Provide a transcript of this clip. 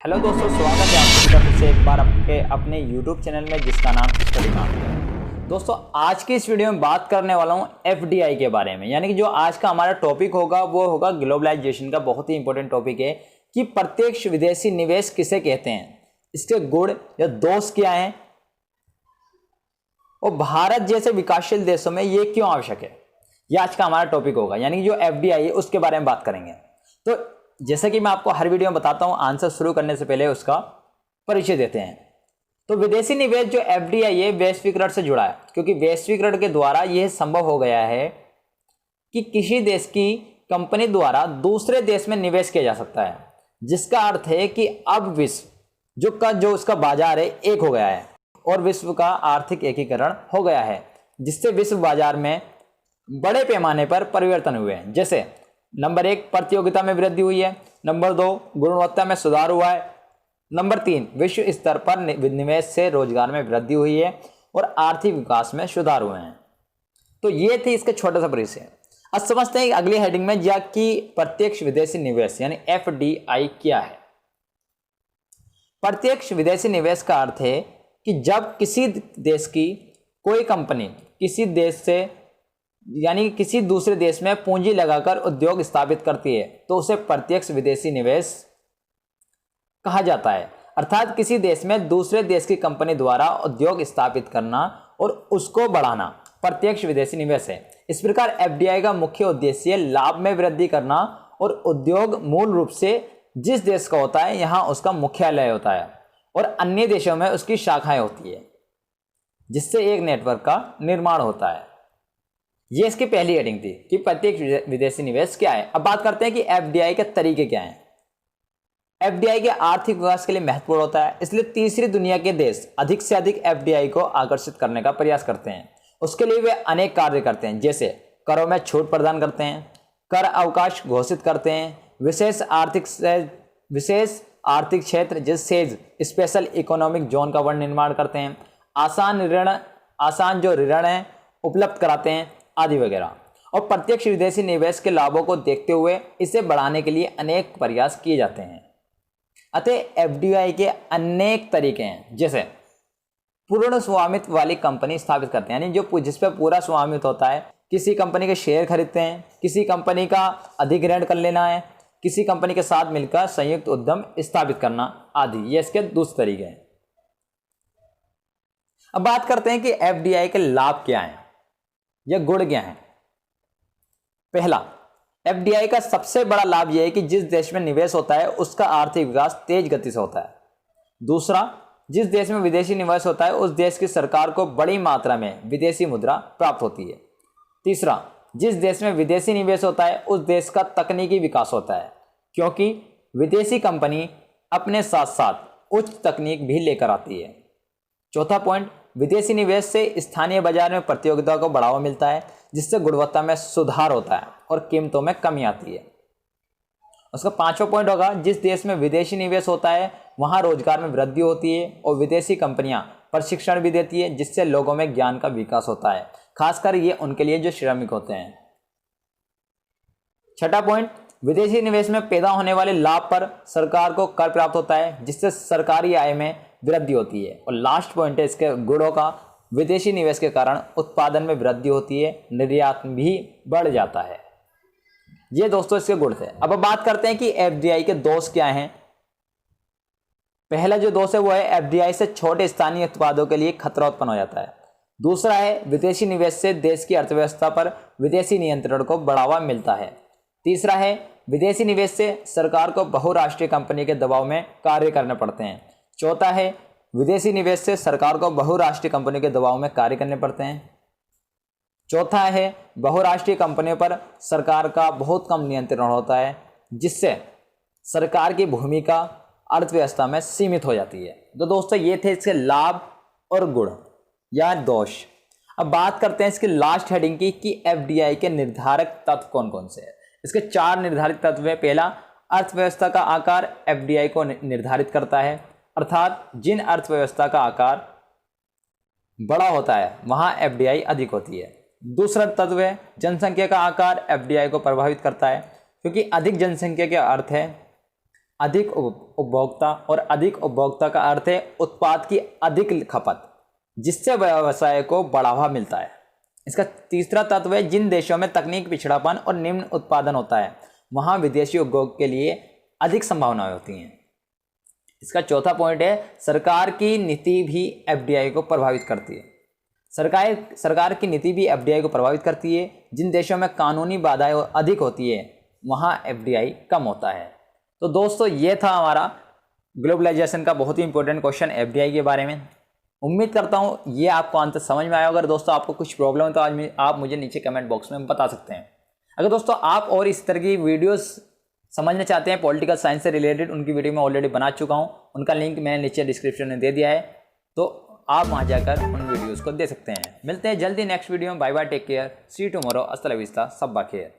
Hello दोस्तों, स्वागत है आप सभी का फिर से एक बार आपके अपने YouTube चैनल में जिसका नाम स्टडी मार्क है। दोस्तों, आज की इस वीडियो में बात करने वाला हूं एफडीआई के बारे में। यानी कि जो आज का हमारा टॉपिक होगा वो होगा ग्लोबलाइजेशन का। बहुत ही इंपॉर्टेंट टॉपिक है कि प्रत्यक्ष विदेशी निवेश किसे कहते हैं, इसके गुण या दोष क्या हैं और भारत जैसे विकासशील देशों में ये क्यों आवश्यक है, ये आज का हमारा टॉपिक होगा। यानी कि जो एफडीआई है उसके बारे में बात करेंगे। तो जैसे कि मैं आपको हर वीडियो में बताता हूं, आंसर शुरू करने से पहले उसका परिचय देते हैं। तो विदेशी निवेश जो एफडीआई है वैश्वीकरण से जुड़ा है, क्योंकि वैश्वीकरण के द्वारा यह संभव हो गया है कि किसी देश की कंपनी द्वारा दूसरे देश में निवेश किया जा सकता है, जिसका अर्थ है कि अब विश्व जो उसका बाजार है एक हो गया है और विश्व का आर्थिक एकीकरण हो गया है, जिससे विश्व बाजार में बड़े पैमाने पर परिवर्तन हुए हैं। जैसे नंबर 1, प्रतियोगिता में वृद्धि हुई है। नंबर 2, गुणवत्ता में सुधार हुआ है। नंबर 3, विश्व स्तर पर निवेश से रोजगार में वृद्धि हुई है और आर्थिक विकास में सुधार हुए हैं। तो ये थी इसके छोटा सा परिचय। अब समझते हैं अगली हेडिंग में जा कि प्रत्यक्ष विदेशी निवेश यानी एफडीआई क्या है। प्रत्यक्ष विदेशी निवेश का अर्थ है कि जब किसी देश की कोई कंपनी किसी देश से यानी किसी दूसरे देश में पूंजी लगाकर उद्योग स्थापित करती है तो उसे प्रत्यक्ष विदेशी निवेश कहा जाता है। अर्थात किसी देश में दूसरे देश की कंपनी द्वारा उद्योग स्थापित करना और उसको बढ़ाना प्रत्यक्ष विदेशी निवेश है। इस प्रकार एफडीआई का मुख्य उद्देश्य लाभ में वृद्धि करना और उद्योग मूल रूप से जिस देश का होता है यहाँ उसका मुख्यालय होता है और अन्य देशों में उसकी शाखाएं होती है, जिससे एक नेटवर्क का निर्माण होता है। ये इसकी पहली हेडिंग थी कि प्रत्यक्ष विदेशी निवेश क्या है। अब बात करते हैं कि एफडीआई के तरीके क्या हैं। एफडीआई के आर्थिक विकास के लिए महत्वपूर्ण होता है, इसलिए तीसरी दुनिया के देश अधिक से अधिक एफडीआई को आकर्षित करने का प्रयास करते हैं। उसके लिए वे अनेक कार्य करते हैं, जैसे करों में छूट प्रदान करते हैं, कर अवकाश घोषित करते हैं, विशेष आर्थिक क्षेत्र जैसे स्पेशल इकोनॉमिक जोन का वन निर्माण करते हैं, आसान जो ऋण है उपलब्ध कराते हैं आदि वगैरह। और प्रत्यक्ष विदेशी निवेश के लाभों को देखते हुए इसे बढ़ाने के लिए अनेक प्रयास किए जाते हैं। अतः एफडीआई के अनेक तरीके हैं, जैसे पूर्ण स्वामित्व वाली कंपनी स्थापित करते हैं, यानी जो जिस पर पूरा स्वामित्व होता है। किसी कंपनी के शेयर खरीदते हैं, किसी कंपनी का अधिग्रहण कर लेना है, किसी कंपनी के साथ मिलकर संयुक्त उद्यम स्थापित करना आदि, ये इसके दूसरे तरीके हैं। अब बात करते हैं कि एफडीआई के लाभ क्या हैं या गुण क्या हैं। पहला, एफडीआई का सबसे बड़ा लाभ यह है कि जिस देश में निवेश होता है उसका आर्थिक विकास तेज गति से होता है। दूसरा, जिस देश में विदेशी निवेश होता है उस देश की सरकार को बड़ी मात्रा में विदेशी मुद्रा प्राप्त होती है। तीसरा, जिस देश में विदेशी निवेश होता है उस देश का तकनीकी विकास होता है, क्योंकि विदेशी कंपनी अपने साथ साथ उच्च तकनीक भी लेकर आती है। चौथा पॉइंट, विदेशी निवेश से स्थानीय बाजार में प्रतियोगिता को बढ़ावा मिलता है, जिससे गुणवत्ता में सुधार होता है और कीमतों में कमी आती है। उसका पांचवा पॉइंट होगा, जिस देश में विदेशी निवेश होता है वहां रोजगार में वृद्धि होती है और विदेशी कंपनियां प्रशिक्षण भी देती है, जिससे लोगों में ज्ञान का विकास होता है, खासकर ये उनके लिए जो श्रमिक होते हैं। छठा पॉइंट, विदेशी निवेश में पैदा होने वाले लाभ पर सरकार को कर प्राप्त होता है, जिससे सरकारी आय में वृद्धि होती है। और लास्ट पॉइंट है इसके गुणों का, विदेशी निवेश के कारण उत्पादन में वृद्धि होती है, निर्यात भी बढ़ जाता है। ये दोस्तों इसके गुण थे। अब बात करते हैं कि एफडीआई के दोष क्या हैं। पहला जो दोष है वो है एफडीआई से छोटे स्थानीय उत्पादों के लिए खतरा उत्पन्न हो जाता है। दूसरा है विदेशी निवेश से देश की अर्थव्यवस्था पर विदेशी नियंत्रण को बढ़ावा मिलता है। तीसरा है विदेशी निवेश से सरकार को बहुराष्ट्रीय कंपनी के दबाव में कार्य करने पड़ते हैं। चौथा है विदेशी निवेश से सरकार को बहुराष्ट्रीय कंपनियों के दबाव में कार्य करने पड़ते हैं। चौथा है बहुराष्ट्रीय कंपनियों पर सरकार का बहुत कम नियंत्रण होता है, जिससे सरकार की भूमिका अर्थव्यवस्था में सीमित हो जाती है। तो दोस्तों ये थे इसके लाभ और गुण या दोष। अब बात करते हैं इसकी लास्ट हेडिंग की कि एफडीआई के निर्धारक तत्व कौन कौन से हैं। इसके 4 निर्धारित तत्व है। पहला, अर्थव्यवस्था का आकार एफडीआई को निर्धारित करता है, अर्थात जिन अर्थव्यवस्था का आकार बड़ा होता है वहां एफडीआई अधिक होती है। दूसरा तत्व है जनसंख्या का आकार एफडीआई को प्रभावित करता है, क्योंकि अधिक जनसंख्या का अर्थ है अधिक उपभोक्ता, और अधिक उपभोक्ता का अर्थ है उत्पाद की अधिक खपत, जिससे व्यवसाय को बढ़ावा मिलता है। इसका तीसरा तत्व है जिन देशों में तकनीक पिछड़ापन और निम्न उत्पादन होता है वहां विदेशी उद्योग के लिए अधिक संभावनाएं होती हैं। इसका चौथा पॉइंट है सरकार की नीति भी एफडीआई को प्रभावित करती है। सरकार की नीति भी एफडीआई को प्रभावित करती है। जिन देशों में कानूनी बाधाएं अधिक होती है वहां एफडीआई कम होता है। तो दोस्तों ये था हमारा ग्लोबलाइजेशन का बहुत ही इंपॉर्टेंट क्वेश्चन एफडीआई के बारे में। उम्मीद करता हूँ ये आपको अंत समझ में आया। अगर दोस्तों आपको कुछ प्रॉब्लम है तो आज आप मुझे नीचे कमेंट बॉक्स में बता सकते हैं। अगर दोस्तों आप और इस तरह की वीडियोस समझना चाहते हैं पॉलिटिकल साइंस से रिलेटेड, उनकी वीडियो मैं ऑलरेडी बना चुका हूँ, उनका लिंक मैंने नीचे डिस्क्रिप्शन में दे दिया है, तो आप वहाँ जाकर उन वीडियोज़ को दे सकते हैं। मिलते हैं जल्दी नेक्स्ट वीडियो में। Bye bye, take care, see you tomorrow, अस्सलाम वालेकुम, सब बखैर।